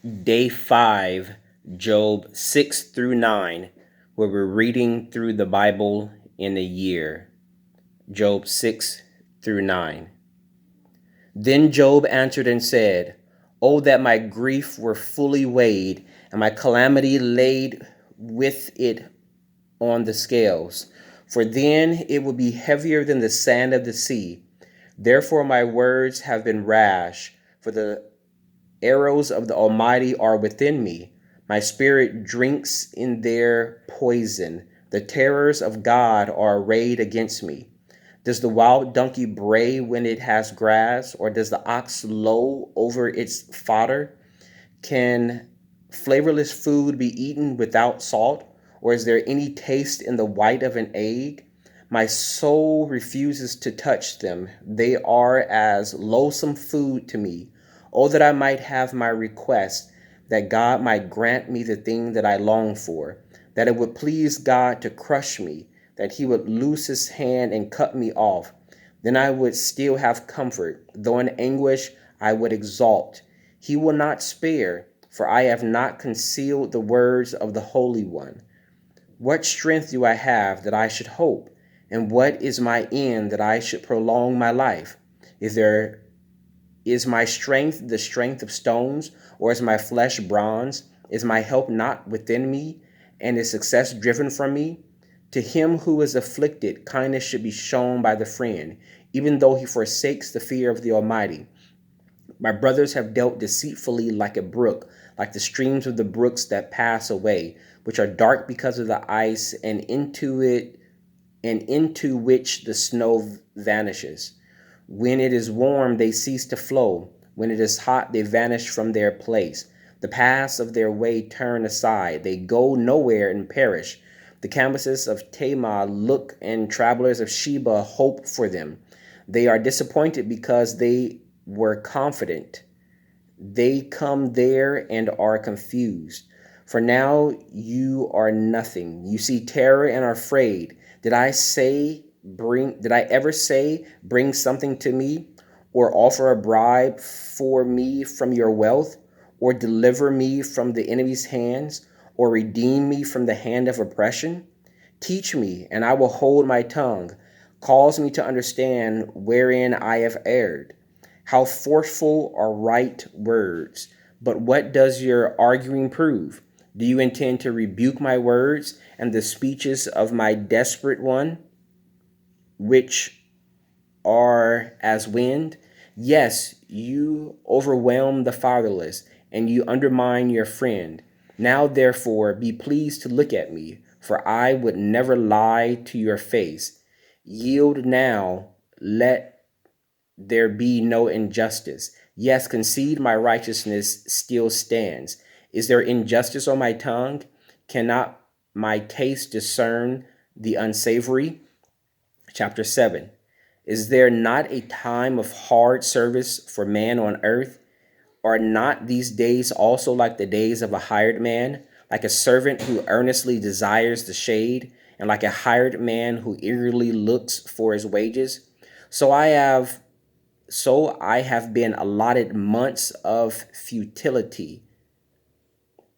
Day 5, Job 6 through 9, where we're reading through the Bible in a year. Job 6 through 9. Then Job answered and said, "Oh, that my grief were fully weighed, and my calamity laid with it on the scales, for then it would be heavier than the sand of the sea. Therefore my words have been rash, for the arrows of the Almighty are within me. My spirit drinks in their poison. The terrors of God are arrayed against me. Does the wild donkey bray when it has grass, or does the ox low over its fodder? Can flavorless food be eaten without salt, or is there any taste in the white of an egg? My soul refuses to touch them. They are as loathsome food to me. Oh, that I might have my request, that God might grant me the thing that I long for, that it would please God to crush me, that he would loose his hand and cut me off. Then I would still have comfort. Though in anguish, I would exult. He will not spare, for I have not concealed the words of the Holy One. What strength do I have that I should hope? And what is my end that I should prolong my life? Is my strength the strength of stones, or is my flesh bronze? Is my help not within me, and is success driven from me? To him who is afflicted, kindness should be shown by the friend, even though he forsakes the fear of the Almighty. My brothers have dealt deceitfully like a brook, like the streams of the brooks that pass away, which are dark because of the ice, and into which the snow vanishes. When it is warm, they cease to flow. When it is hot, they vanish from their place. The paths of their way turn aside. They go nowhere and perish. The canvases of Tamar look, and travelers of Sheba hope for them. They are disappointed because they were confident. They come there and are confused. For now you are nothing. You see terror and are afraid. Did I ever say, bring something to me, or offer a bribe for me from your wealth, or deliver me from the enemy's hands, or redeem me from the hand of oppression? Teach me, and I will hold my tongue. Cause me to understand wherein I have erred. How forceful are right words! But what does your arguing prove? Do you intend to rebuke my words and the speeches of my desperate one, which are as wind? Yes, you overwhelm the fatherless, and you undermine your friend. Now, therefore, be pleased to look at me, for I would never lie to your face. Yield now, let there be no injustice. Yes, concede my righteousness still stands. Is there injustice on my tongue? Cannot my taste discern the unsavory? Chapter 7. Is there not a time of hard service for man on earth? Are not these days also like the days of a hired man, like a servant who earnestly desires the shade, and like a hired man who eagerly looks for his wages? So I have so I have been allotted months of futility,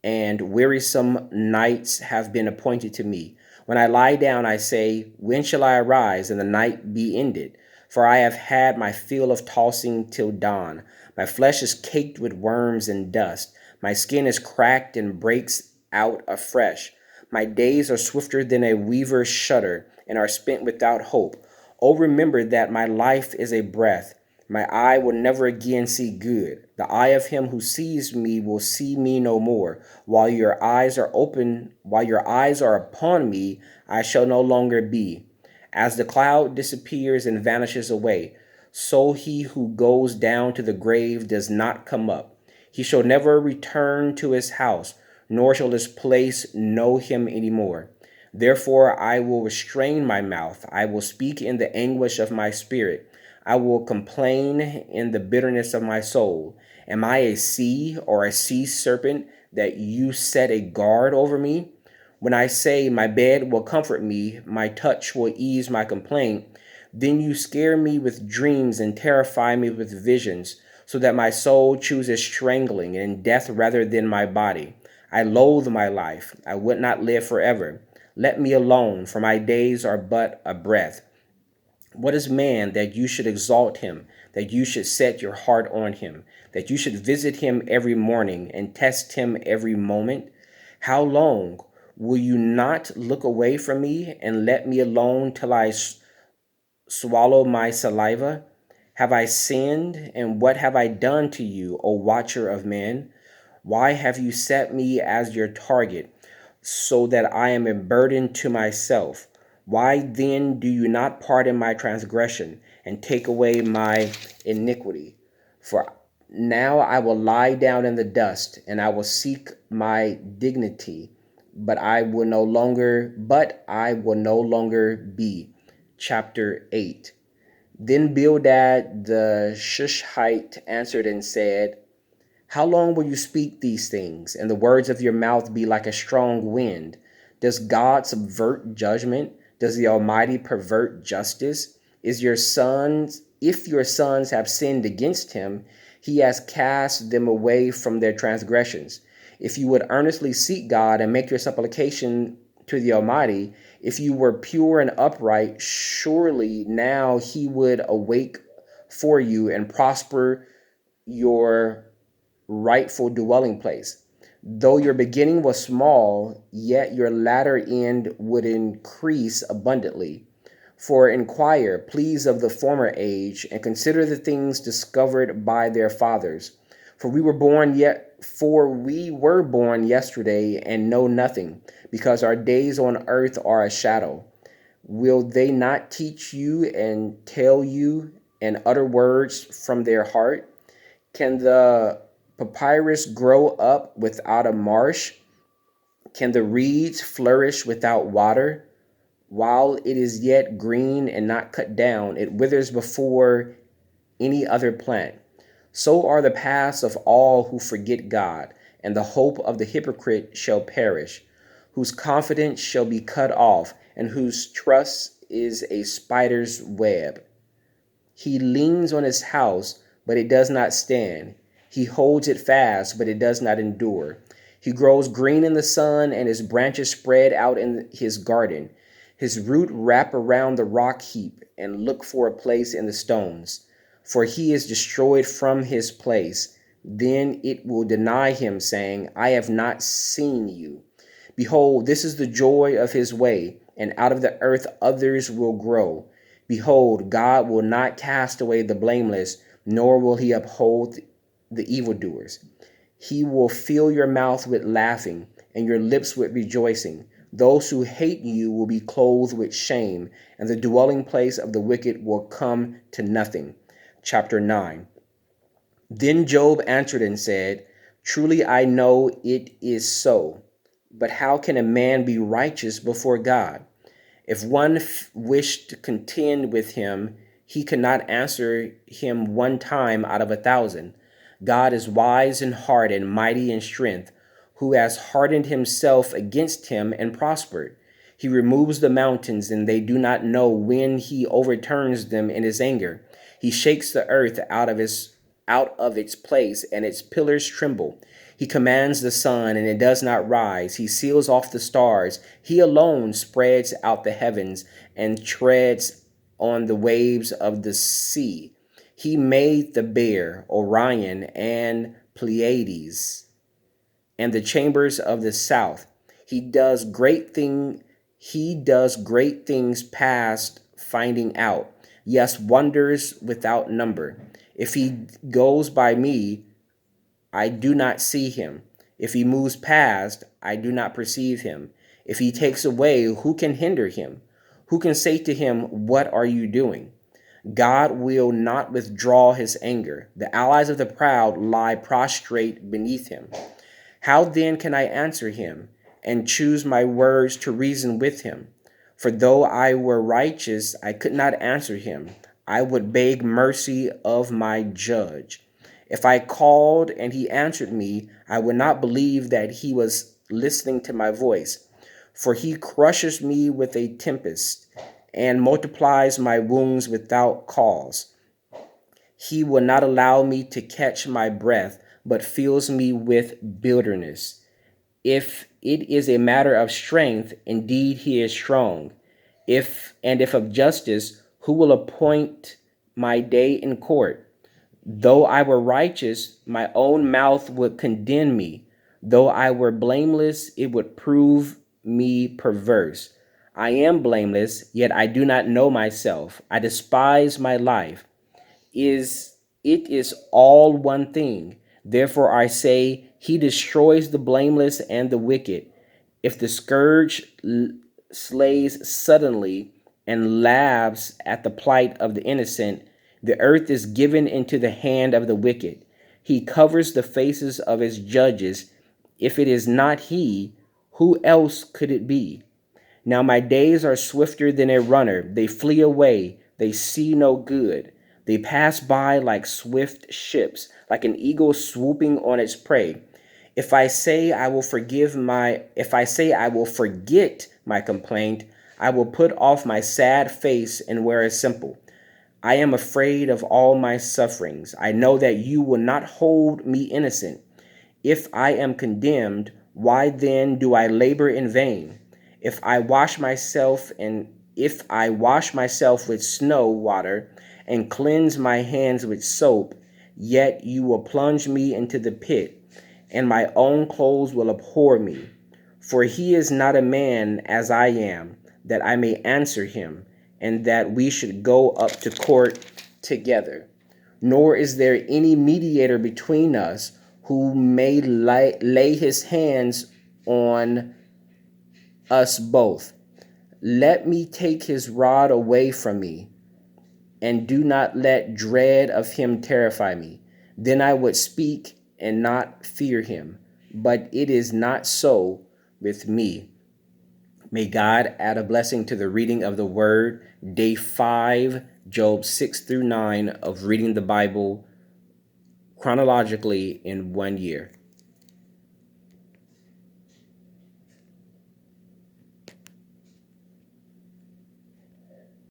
and wearisome nights have been appointed to me. When I lie down, I say, when shall I arise and the night be ended? For I have had my fill of tossing till dawn. My flesh is caked with worms and dust. My skin is cracked and breaks out afresh. My days are swifter than a weaver's shuttle and are spent without hope. Oh, remember that my life is a breath. My eye will never again see good. The eye of him who sees me will see me no more. While your eyes are upon me, I shall no longer be. As the cloud disappears and vanishes away, so he who goes down to the grave does not come up. He shall never return to his house, nor shall his place know him any more. Therefore I will restrain my mouth. I will speak in the anguish of my spirit. I will complain in the bitterness of my soul. Am I a sea or a sea serpent that you set a guard over me? When I say, my bed will comfort me, my touch will ease my complaint, then you scare me with dreams and terrify me with visions. so that my soul chooses strangling and death rather than my body. I loathe my life. I would not live forever. Let me alone, for my days are but a breath. What is man that you should exalt him, that you should set your heart on him, that you should visit him every morning and test him every moment? How long will you not look away from me and let me alone till I swallow my saliva? Have I sinned, and what have I done to you, O watcher of men? Why have you set me as your target, so that I am a burden to myself? Why then do you not pardon my transgression and take away my iniquity? For now I will lie down in the dust, and I will seek my dignity, but I will no longer be. Chapter 8. Then Bildad the Shushite answered and said, how long will you speak these things, and the words of your mouth be like a strong wind? Does God subvert judgment? Does the Almighty pervert justice? If your sons have sinned against him, he has cast them away from their transgressions. If you would earnestly seek God and make your supplication to the Almighty, if you were pure and upright, surely now he would awake for you and prosper your rightful dwelling place. Though your beginning was small, yet your latter end would increase abundantly. For inquire, please, of the former age, and consider the things discovered by their fathers. For we were born yesterday and know nothing, because our days on earth are a shadow. Will they not teach you and tell you and utter words from their heart? Can the papyrus grow up without a marsh? Can the reeds flourish without water? While it is yet green and not cut down, it withers before any other plant. So are the paths of all who forget God, and the hope of the hypocrite shall perish, whose confidence shall be cut off, and whose trust is a spider's web. He leans on his house, but it does not stand. He holds it fast, but it does not endure. He grows green in the sun, and his branches spread out in his garden. His root wrap around the rock heap and look for a place in the stones. For he is destroyed from his place. Then it will deny him, saying, I have not seen you. Behold, this is the joy of his way, and out of the earth others will grow. Behold, God will not cast away the blameless, nor will he uphold the evildoers. He will fill your mouth with laughing and your lips with rejoicing. Those who hate you will be clothed with shame, and the dwelling place of the wicked will come to nothing. Chapter 9. Then Job answered and said, truly I know it is so. But how can a man be righteous before God? If one wished to contend with him, he could not answer him one time out of 1,000. God is wise in heart and mighty in strength, who has hardened himself against him and prospered. He removes the mountains, and they do not know when he overturns them in his anger. He shakes the earth out of its place, and its pillars tremble. He commands the sun, and it does not rise. He seals off the stars. He alone spreads out the heavens and treads on the waves of the sea. He made the Bear, Orion, and Pleiades, and the chambers of the south. He does great things past finding out. Yes, wonders without number. If he goes by me, I do not see him. If he moves past, I do not perceive him. If he takes away, who can hinder him? Who can say to him, what are you doing? God will not withdraw his anger. The allies of the proud lie prostrate beneath him. How then can I answer him and choose my words to reason with him? For though I were righteous, I could not answer him. I would beg mercy of my judge. If I called and he answered me, I would not believe that he was listening to my voice. For he crushes me with a tempest and multiplies my wounds without cause. He will not allow me to catch my breath, but fills me with bitterness. If it is a matter of strength, indeed he is strong. If of justice, who will appoint my day in court? Though I were righteous, my own mouth would condemn me. Though I were blameless, it would prove me perverse. I am blameless, yet I do not know myself. I despise my life. It is all one thing. Therefore I say, he destroys the blameless and the wicked. If the scourge slays suddenly and laughs at the plight of the innocent, the earth is given into the hand of the wicked. He covers the faces of his judges. If it is not he, who else could it be? Now my days are swifter than a runner. They flee away. They see no good. They pass by like swift ships, like an eagle swooping on its prey. If I say I will forget my complaint, I will put off my sad face and wear a simple. I am afraid of all my sufferings. I know that you will not hold me innocent. If I am condemned, why then do I labor in vain? If I wash myself with snow water and cleanse my hands with soap, yet you will plunge me into the pit, and my own clothes will abhor me. For he is not a man as I am, that I may answer him, and that we should go up to court together. Nor is there any mediator between us who may lay his hands on us both. Let me take his rod away from me, and do not let dread of him terrify me. Then I would speak and not fear him. But it is not so with me. May God add a blessing to the reading of the word. Day 5, Job 6 through 9 of reading the Bible chronologically in 1 year.